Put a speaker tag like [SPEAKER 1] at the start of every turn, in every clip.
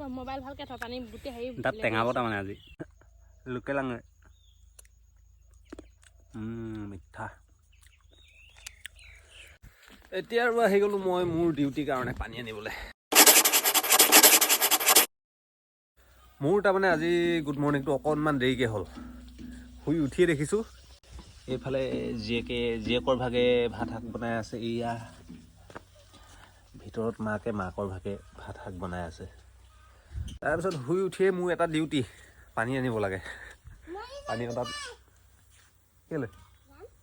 [SPEAKER 1] Mobile ভালকে থ পানী বুটি হেৰি
[SPEAKER 2] তাত টেঙাব তাৰমানে আজি লোকেল আঙে মিঠা এতিয়া আৰু আহি গ'লো মই মোৰ ডিউটিৰ কাৰণে পানী আনিবলৈ মোৰ তাৰমানে আজি গুড মৰ্ণিংটো অকণমান দেৰিকৈ হ'ল শুই উঠিয়ে দেখিছোঁ এইফালে জীয়েকৰ ভাগে ভাত শাক বনাই আছে এয়া ভিতৰত মাকে মাকৰ ভাগে ভাত শাক বনাই আছে তাৰপিছত শুই উঠিয়ে মোৰ এটা ডিউটি পানী আনিব লাগে পানী তাত কেলৈ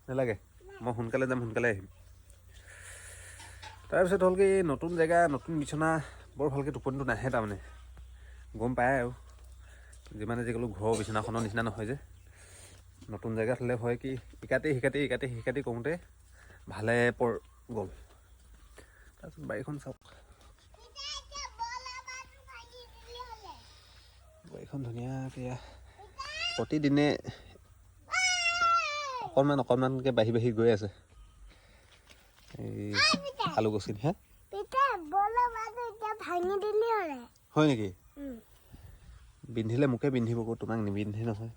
[SPEAKER 2] নালাগে মই সোনকালে যাম সোনকালে আহিম তাৰপিছত হ'ল কি নতুন জেগা নতুন বিচনা বৰ ভালকৈ টোপনিটো নাহে তাৰমানে গম পায় আৰু যিমানে যি ক'লোঁ ঘৰৰ বিচনাখনৰ নিচিনা নহয় যে নতুন জেগাত হ'লে হয় কি ইকাটি কৰোঁতে ভালে গ'ল তাৰপিছত বাৰীখন চাওক বাৰীখন ধুনীয়াকৈ প্ৰতিদিনে অকণমানকৈ বাঢ়ি গৈ আছে এই আলু গছি হে হয় নেকি পিন্ধিলে মোকে পিন্ধিব আকৌ তোমাক নিপিন্ধে নহয়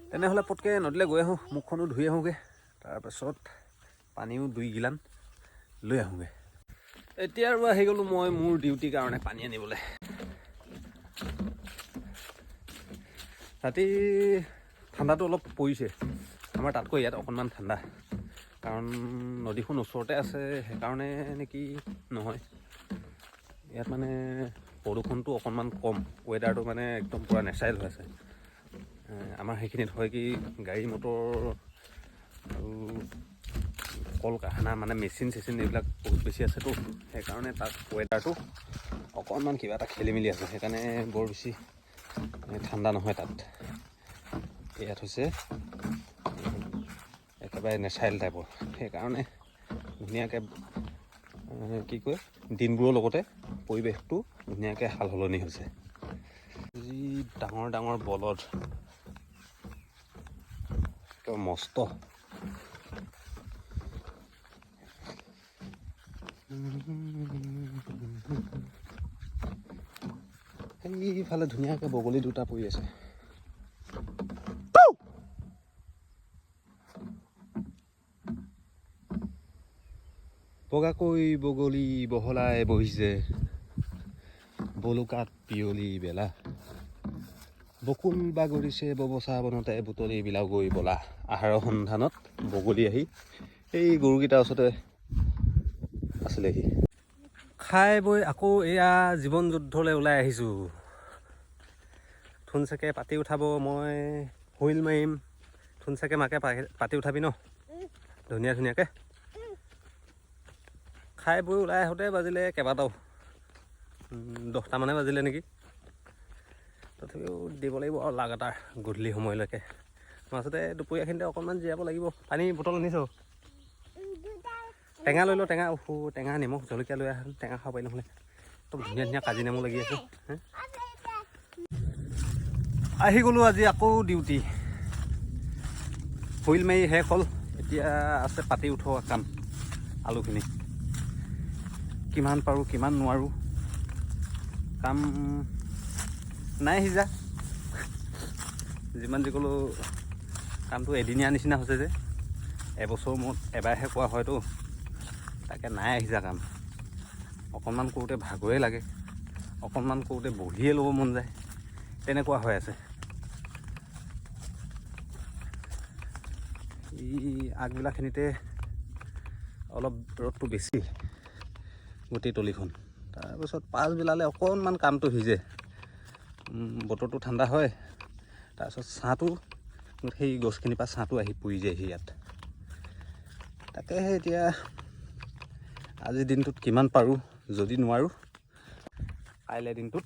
[SPEAKER 2] তেনেহ'লে পটকৈ নদীলৈ গৈ আহোঁ মুখখনো ধুই আহোঁগৈ তাৰপাছত পানীও 2 গিলান লৈ আহোঁগৈ এতিয়া আৰু আহি গ'লোঁ মই মোৰ ডিউটিৰ কাৰণে পানী আনিবলৈ ৰাতি ঠাণ্ডাটো অলপ পৰিছে আমাৰ তাতকৈ ইয়াত অকণমান ঠাণ্ডা কাৰণ নদীখন ওচৰতে আছে সেইকাৰণে নেকি নহয় ইয়াত মানে প্ৰদূষণটো অকণমান কম ৱেডাৰটো মানে একদম পূৰা নেচাৰেল হৈ আছে আমাৰ সেইখিনিত হয় কি গাড়ী মটৰ আৰু কল কাৰখানা মানে মেচিন এইবিলাক বহুত বেছি আছেতো সেইকাৰণে তাত ৱেডাৰটো অকণমান কিবা এটা খেলি মেলি আছে সেইকাৰণে বৰ বেছি ঠাণ্ডা নহয় তাত ইয়াত হৈছে একেবাৰে নেচাৰেল টাইপৰ সেইকাৰণে ধুনীয়াকৈ কি কয় দিনবোৰৰ লগতে পৰিৱেশটো ধুনীয়াকৈ সাল সলনি হৈছে যি ডাঙৰ বলদ মস্ত এইফালে ধুনীয়াকৈ বগলী দুটা পৰি আছে বগাকৈ বগলী বহলাই বহিছে বলুকাত পিয়লি বেলা বকুল বাগৰিছে ববচা বনতে বুটলি বিলাও গৈ বলা আহাৰৰ সন্ধানত বগলী আহি এই গৰুকেইটাৰ ওচৰতে আছিলেহি খাই বৈ আকৌ এয়া জীৱন যুদ্ধলৈ ওলাই আহিছোঁ থুনচাকে পাতি উঠাব মই হুইল মাৰিম থুনচাকে মাকে পাতি উঠাবি ন ধুনীয়াকৈ খাই বৈ ওলাই আহোঁতে বাজিলে কেইবাটাও 10টামানে বাজিলে নেকি তথাপিও দিব লাগিব আৰু লাগ এটাৰ গধূলি সময়লৈকে মাজতে দুপৰীয়াখিনিতে অকণমান জীয়াব লাগিব পানী বটল আনিছ টেঙা লৈ লওঁ টেঙা নিমখ জলকীয়া লৈ আহ টেঙা খাব পাৰি নহ'লে একদম ধুনীয়া কাজি নেমু লাগি আছে আহি গ'লোঁ আজি আকৌ ডিউটি হুইল মাৰি শেষ হ'ল এতিয়া আছে পাতি উঠোৱা কাম আলুখিনি কিমান পাৰোঁ কিমান নোৱাৰোঁ কাম নাই সিজা যিমান যি ক'লেও কামটো এদিনীয়া নিচিনা হৈছে যে এবছৰ মূৰত এবাৰহে কোৱা হয়তো তাকে নাই সিজা কাম অকণমান কৰোঁতে ভাগৰে লাগে অকণমান কৰোঁতে বহিয়ে ল'ব মন যায় তেনেকুৱা হৈ আছে এই আগবিলাখিনিতে অলপ ৰ'দটো বেছি গোটেই তলিখন তাৰপিছত পাছবিলালে অকণমান কামটো সিজে বতৰটো ঠাণ্ডা হয় তাৰপিছত ছাঁটো সেই গছখিনিৰ পৰা ছাঁটো আহি পৰি যায়হি ইয়াত তাকেহে এতিয়া আজিৰ দিনটোত কিমান পাৰোঁ যদি নোৱাৰোঁ কাইলৈ দিনটোত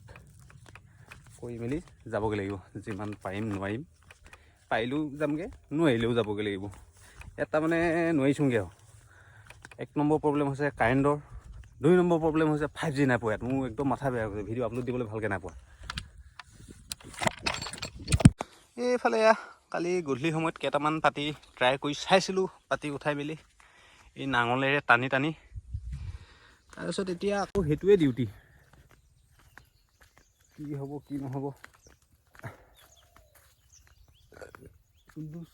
[SPEAKER 2] কৰি মেলি যাবগৈ লাগিব যিমান পাৰিম নোৱাৰিম পাৰিলেও যামগৈ নোৱাৰিলেও যাবগৈ লাগিব ইয়াত তাৰমানে নোৱাৰিছোঁগৈ আৰু 1 নম্বৰ প্ৰব্লেম হৈছে কাৰেণ্টৰ 2 নম্বৰ প্ৰব্লেম হৈছে 5G নাইপোৱা ইয়াত মোৰ একদম মাথা বেয়া হৈছে ভিডিঅ' আপলোড দিবলৈ ভালকৈ নাইপোৱা এইফালে কালি গধূলি সময়ত কেইটামান পাতি ট্ৰাই কৰি চাইছিলোঁ পাতি উঠাই মেলি এই নাঙলেৰে টানি তাৰপিছত এতিয়া আকৌ সেইটোৱে ডিউটি, কি হ'ব কি নহ'ব।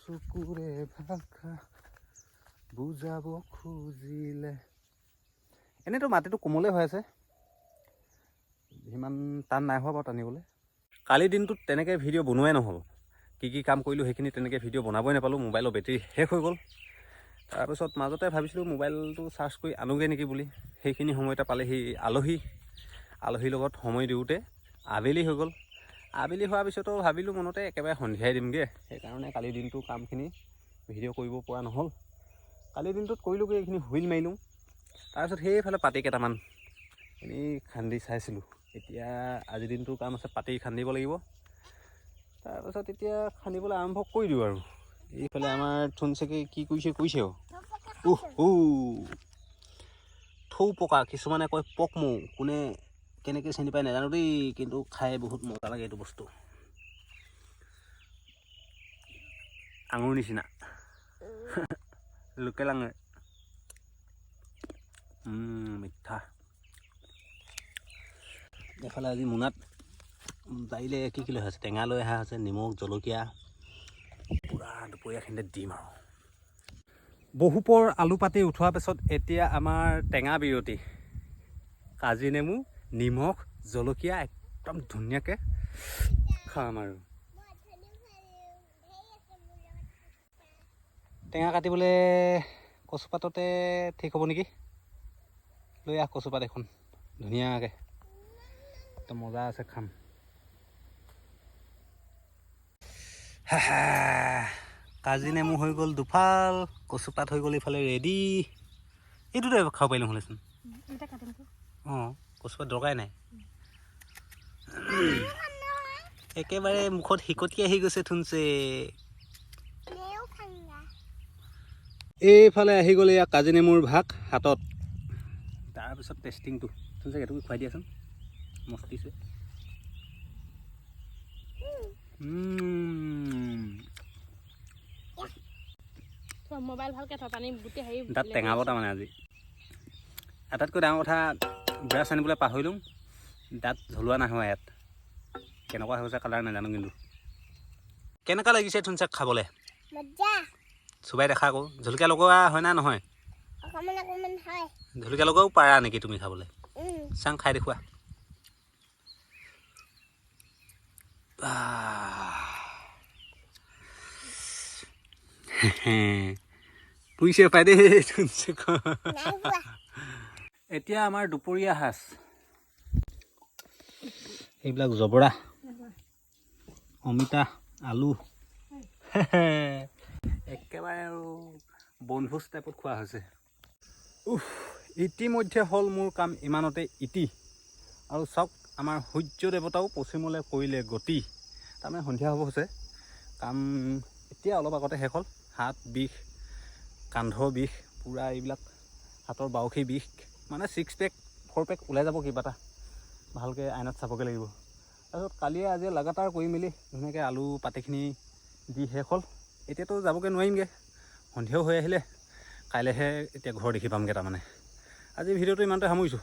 [SPEAKER 2] চকুৰে ভাষা বুজাব খুজিলে। এনেইতো মাটিটো কোমলে হৈ আছে, সিমান টান নাই হোৱা বাৰু টানিবলৈ। কালিৰ দিনটোত তেনেকৈ ভিডিঅ' বনোৱাই নহ'ল, কি কাম কৰিলোঁ সেইখিনি তেনেকৈ ভিডিঅ' বনাবই নাপালোঁ, মোবাইলৰ বেটেৰী শেষ হৈ গ'ল। তাৰপিছত মাজতে ভাবিছিলোঁ মোবাইলটো চাৰ্জ কৰি আনোগৈ নেকি বুলি, সেইখিনি সময়তে পালেহি আলহীৰ লগত সময় দিওঁতে আবেলি হৈ গ'ল। আবেলি হোৱাৰ পিছতো ভাবিলোঁ মনতে একেবাৰে সন্ধিয়াই দিমগৈ, সেইকাৰণে কালিৰ দিনটো কামখিনি ভিডিঅ' কৰিব পৰা নহ'ল। কালিৰ দিনটোত কৰিলোঁগৈ, এইখিনি হুইল মাৰিলোঁ। তাৰপিছত সেইফালে পাতি কেইটামান এনেই খান্দি চাইছিলোঁ। এতিয়া আজিৰ দিনটোৰ কাম আছে, পাতি খান্দিব লাগিব। তাৰপাছত এতিয়া খান্দিবলৈ আৰম্ভ কৰি দিওঁ আৰু। এইফালে আমাৰ থুনচেকে কি কৰিছে থৌ পকা, কিছুমানে কয় পক মৌ, কোনে কেনেকৈ চিনি পাই নাজানো দেই, কিন্তু খাই বহুত মজা লাগে এইটো বস্তু। আঙুৰ নিচিনা লোকেল আঙুৰ, মিঠা। এইফালে আজি মোনাত পাৰিলে কি লৈ আছে, টেঙা লৈ অহা হৈছে, নিমখ জলকীয়া, পূৰা দুপৰীয়াখিনিতে দিম আৰু। বহুপৰ আলু পাতি উঠোৱাৰ পিছত এতিয়া আমাৰ টেঙা বিৰতি। কাজি নেমু, নিমখ জলকীয়া একদম ধুনীয়াকৈ খাম আৰু। টেঙা কাটিবলৈ কচুপাততে ঠিক হ'ব নেকি। লৈ আহ কচুপাত এখন ধুনীয়াকৈ, একদম মজা আছে খাম। কাজি নেমু হৈ গ'ল দুফাল, কচুপাত হৈ গ'ল এইফালে ৰেডি। এইটোতে খাব পাৰিলোঁ হ'লেচোন। অঁ, কচুপাত দৰকাৰাই নাই। একেবাৰে মুখত হিকটি আহি গৈছে থুনছে। এইফালে আহি গ'ল এয়া কাজি নেমুৰ ভাগ হাতত। তাৰপিছত টেষ্টিংটো থুনছে এইটো খুৱাই দিয়াচোন, মস্তিছে।
[SPEAKER 1] মোবাইল ভালকৈ থ, পানী গোটেই হেৰি
[SPEAKER 2] তাত টেঙাব তাৰমানে আজি। আটাইতকৈ ডাঙৰ কথা, ব্ৰাছ আনিবলৈ পাহৰিলোঁ, দাঁত জ্বলোৱা নহয় ইয়াত। কেনেকুৱা হৈছে কালাৰ নাজানো, কিন্তু কেনেকুৱা লাগিছে থুনছে খাবলৈ? চুবাই দেখা আকৌ। জলকীয়া লগোৱা হয় না নহয়? জলকীয়া লগোৱাও পাৰা নেকি তুমি খাবলৈ? চাং খাই দেখুওৱা। পুৰিছে পাই দেই। এতিয়া আমাৰ দুপৰীয়া সাজ, এইবিলাক জবৰা, অমিতা, আলু, একেবাৰে আৰু বনভোজ টাইপত খোৱা হৈছে। ইতিমধ্যে হ'ল মোৰ কাম ইমানতে ইতি। আৰু চাওক, আমাৰ সূৰ্য দেৱতাও পশ্চিমলৈ কৰিলে গতি। তাৰমানে সন্ধিয়া হ'ব হৈছে, কাম এতিয়া অলপ আগতে শেষ হ'ল। হাত বিষ, কান্ধৰ বিষ, পূৰা এইবিলাক হাতৰ বাউসী বিষ, মানে 6 পেক 4 পেক ওলাই যাব কিবা এটা। ভালকৈ আইনাত চাবগৈ লাগিব। তাৰপিছত কালিয়ে আজি লাগাতাৰ কৰি মেলি ধুনীয়াকৈ আলু পাতিখিনি দি শেষ হ'ল। এতিয়াতো যাবগৈ নোৱাৰিমগৈ, সন্ধিয়াও হৈ আহিলে। কাইলৈহে এতিয়া ঘৰ দেখি পামগৈ তাৰমানে। আজি ভিডিঅ'টো ইমানতে সামৰিছোঁ।